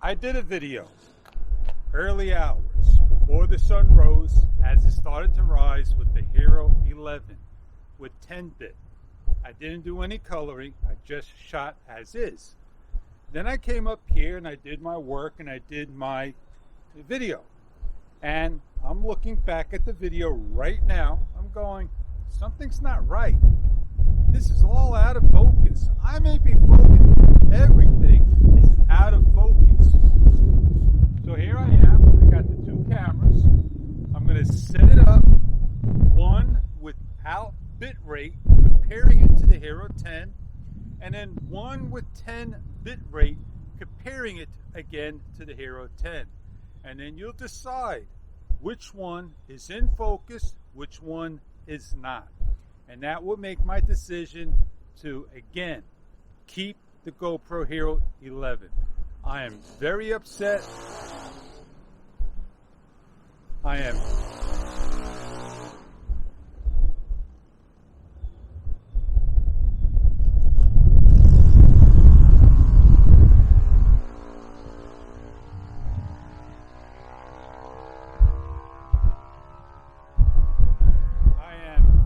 I did a video early hours before the sun rose as it started to rise with the Hero 11 with 10-bit. I didn't do any coloring, I just shot as is. Then I came up here and I did my work and I did my video. And I'm looking back at the video right now. I'm going, something's not right. This is all out of focus. I may be focused, but everything is out of focus. So here I am. I got the two cameras. I'm going to set it up, one without bit rate, comparing it to the Hero 10, and then one with 10 bit rate, comparing it again to the Hero 10. And then you'll decide which one is in focus, which one is not. And that will make my decision to, again, keep the GoPro Hero 11. I am very upset. I am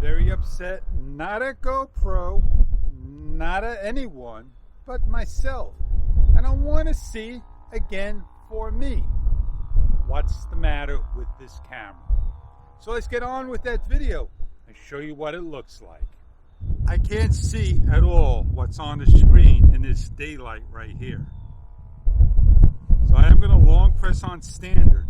very upset, not at GoPro, not at anyone, but myself. And I want to see, again, for me, what's the matter with this camera. So let's get on with that video and show you what it looks like. I can't see at all what's on the screen in this daylight right here. So I am going to long press on standard.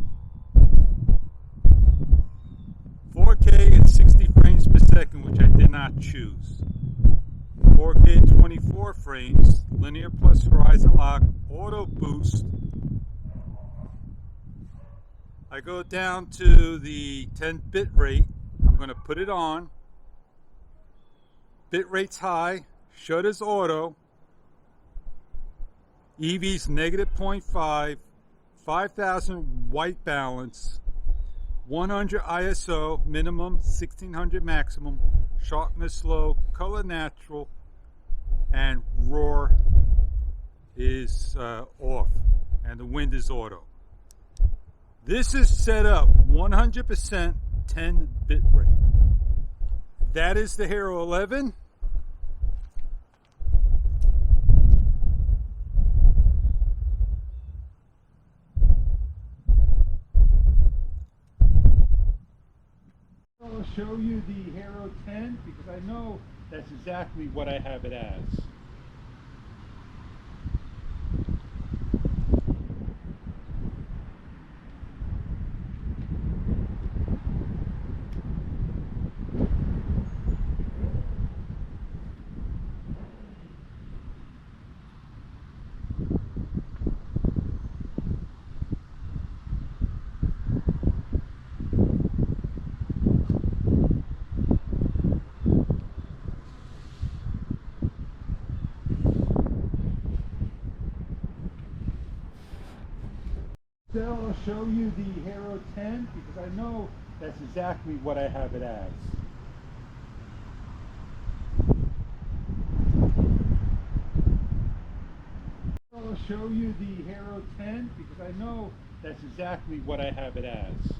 4K and 60 frames per second, which I did not choose. 4K 24 frames, linear plus horizon lock, auto boost. I go down to the 10 bit rate. I'm going to put it on. Bit rate's high, shutter's auto. EV's negative 0.5, 5000 white balance. 100 ISO minimum, 1600 maximum, sharpness low, color natural, and roar is off, and the wind is auto. This is set up 100% 10 bit rate. That is the Hero 11. I'll show you the Hero 10 because I know that's exactly what I have it as. I'll show you the Hero 10 because I know that's exactly what I have it as. I'll show you the Hero 10 because I know that's exactly what I have it as.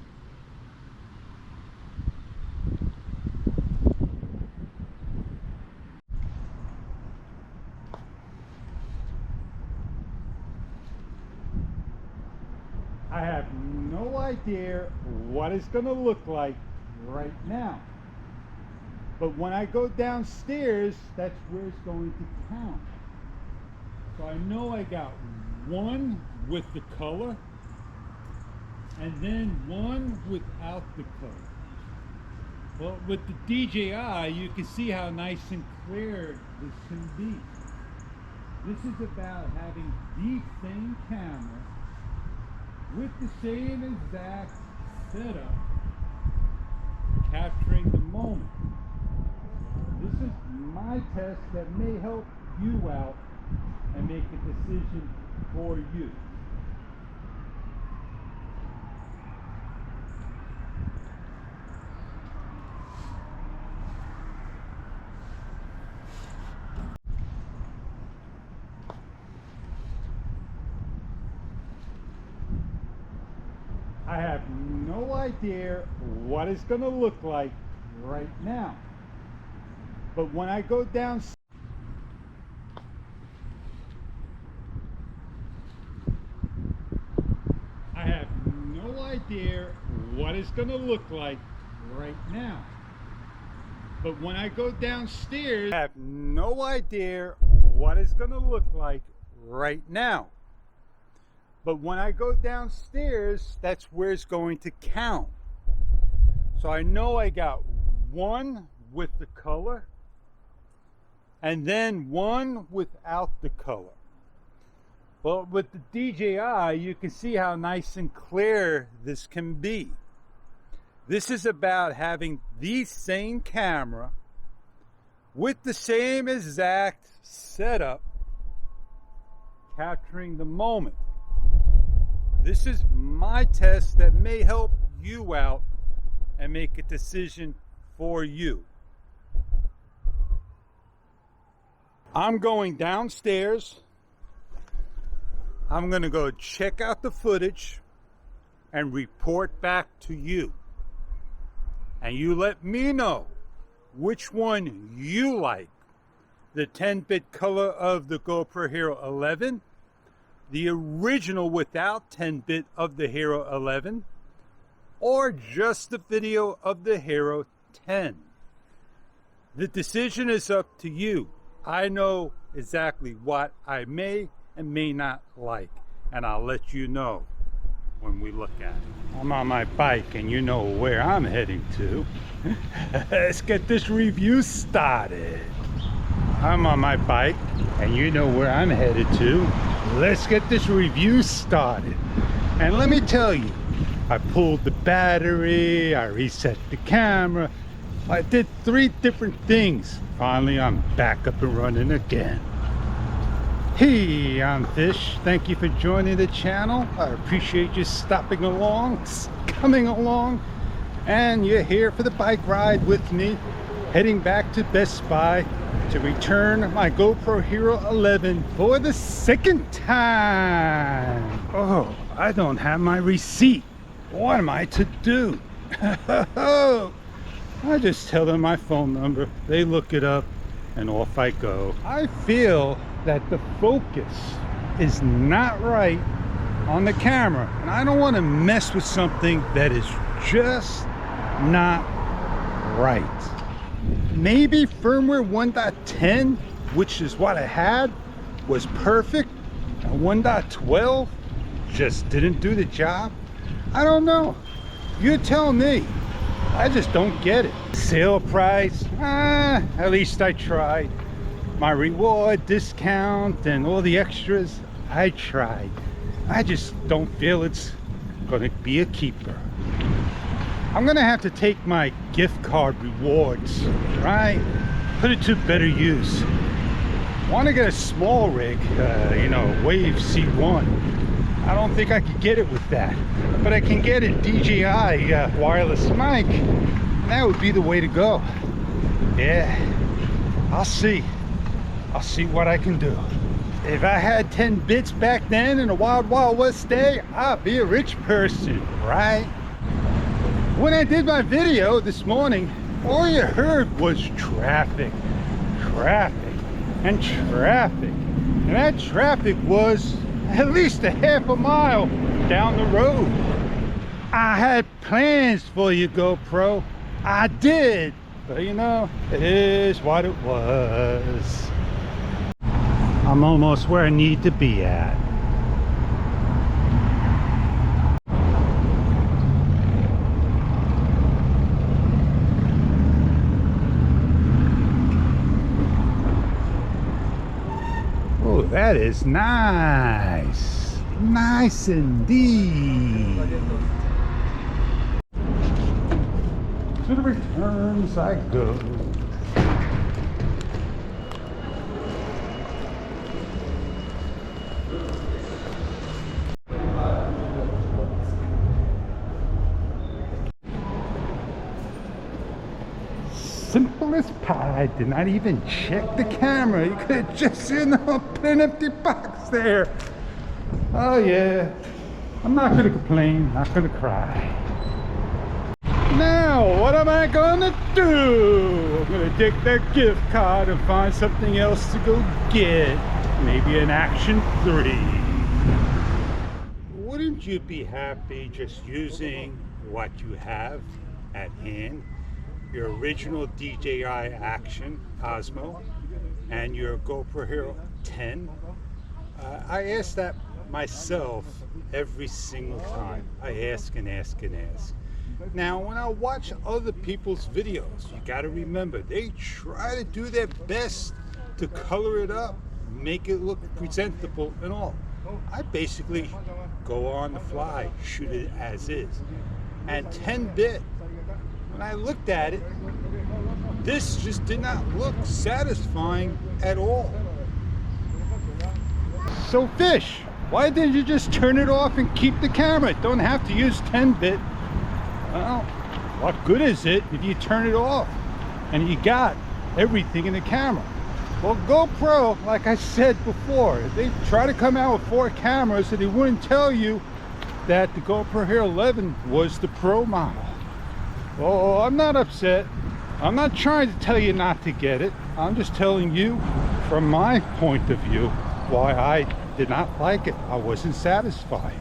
I have no idea what it's going to look like right now. But when I go downstairs, that's where it's going to count. So I know I got one with the color and then one without the color. Well, with the DJI, you can see how nice and clear this can be. This is about having the same camera with the same exact setup, capturing the moment. This is my test that may help you out and make a decision for you. I have no idea what it's going to look like right now. But when I go down, I have no idea what it's going to look like right now. But when I go downstairs, I have no idea what it's going to look like right now. But when I go downstairs, that's where it's going to count. So I know I got one with the color and then one without the color. Well, with the DJI, you can see how nice and clear this can be. This is about having the same camera with the same exact setup, capturing the moment. This is my test that may help you out and make a decision for you. I'm going downstairs. I'm going to go check out the footage and report back to you. And you let me know which one you like. The 10-bit color of the GoPro Hero 11, the original without 10-bit of the Hero 11, or just the video of the Hero 10. The decision is up to you. I know exactly what I may and may not like, and I'll let you know when we look at it. I'm on my bike and you know where I'm heading to. Let's get this review started. I'm on my bike and you know where I'm headed to. Let's get this review started. And let me tell you, I pulled the battery, I reset the camera, I did 3 different things. Finally, I'm back up and running again. Hey, I'm Fish. Thank you for joining the channel. I appreciate you stopping along, coming along, and you're here for the bike ride with me, heading back to Best Buy to return my GoPro Hero 11 for the 2nd time. Oh, I don't have my receipt. What am I to do? I just tell them my phone number, they look it up, and off I go. I feel that the focus is not right on the camera, and I don't want to mess with something that is just not right. Maybe firmware 1.10, which is what I had, was perfect, and 1.12 just didn't do the job. I don't know. You tell me. I just don't get it. Sale price, at least I tried. My reward, discount, and all the extras, I tried. I just don't feel it's gonna be a keeper. I'm gonna have to take my gift card rewards, right? Put it to better use. Want to get a small rig, Wave C1. I don't think I could get it with that, but I can get a DJI wireless mic, and that would be the way to go. Yeah, I'll see what I can do. If I had 10 bits back then in a wild west day, I'd be a rich person, right? When I did my video this morning, all you heard was traffic, and that traffic was at least a half a mile down the road. I had plans for you, GoPro. I did, but it is what it was. I'm almost where I need to be at. Oh, that is nice. Nice indeed. To the returns I go. Simple as pie. Did not even check the camera. You could have just put an empty box there. Oh yeah, I'm not gonna complain, not gonna cry. Now, what am I gonna do? I'm gonna take that gift card and find something else to go get. Maybe an Action 3. Wouldn't you be happy just using what you have at hand? Your original DJI Action Osmo and your GoPro Hero 10? I ask that myself every single time. I ask and ask and ask. Now, when I watch other people's videos, you got to remember, they try to do their best to color it up, make it look presentable and all. I basically go on the fly, shoot it as is. And 10-bit, when I looked at it, this just did not look satisfying at all. So Fish, why didn't you just turn it off and keep the camera? Don't have to use 10-bit. Well, what good is it if you turn it off and you got everything in the camera? Well, GoPro, like I said before, they try to come out with 4 cameras and they wouldn't tell you that the GoPro Hero 11 was the Pro model. Oh, I'm not upset. I'm not trying to tell you not to get it. I'm just telling you from my point of view why I did not like it. I wasn't satisfied.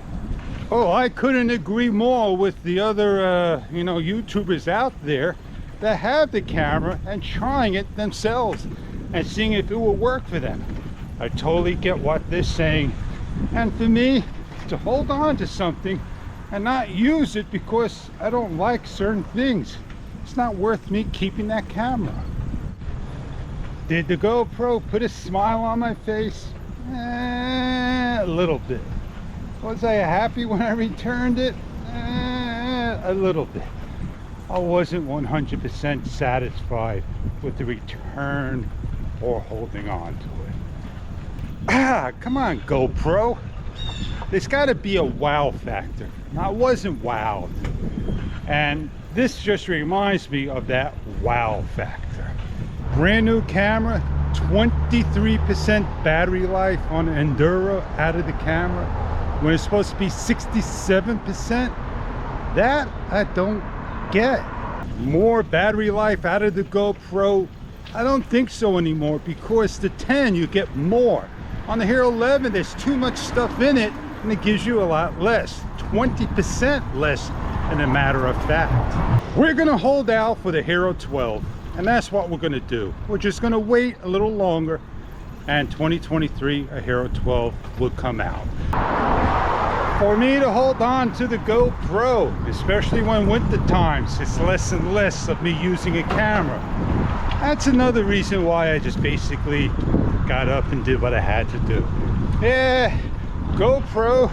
Oh, I couldn't agree more with the other, YouTubers out there that have the camera and trying it themselves and seeing if it will work for them. I totally get what they're saying. And for me, to hold on to something and not use it because I don't like certain things, it's not worth me keeping that camera. Did the GoPro put a smile on my face? A little bit. Was I happy when I returned it? A little bit. I wasn't 100% satisfied with the return or holding on to it. Come on, GoPro. There's got to be a wow factor. I wasn't wowed. And this just reminds me of that wow factor. Brand new camera, 23% battery life on Enduro out of the camera, when it's supposed to be 67%. That I don't get. More battery life out of the GoPro? I don't think so anymore, because the 10 you get more. On the Hero 11 there's too much stuff in it and it gives you a lot less, 20% less in a matter of fact. We're gonna hold out for the Hero 12, and that's what we're gonna do. We're just gonna wait a little longer, and 2023 a Hero 12 will come out. For me to hold on to the GoPro, especially when winter times, it's less and less of me using a camera. That's another reason why I just basically got up and did what I had to do. Yeah, GoPro,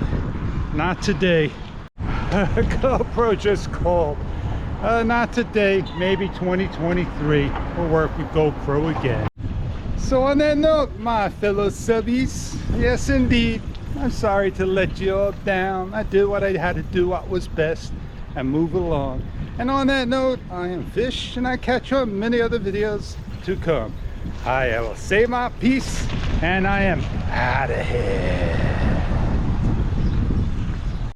not today. GoPro just called. Not today, maybe 2023 we'll work with GoPro again. So on that note, my fellow subbies, yes indeed, I'm sorry to let you all down. I did what I had to do, what was best, and move along. And on that note, I am Fish, and I catch you on many other videos to come. I will say my piece, and I am out of here.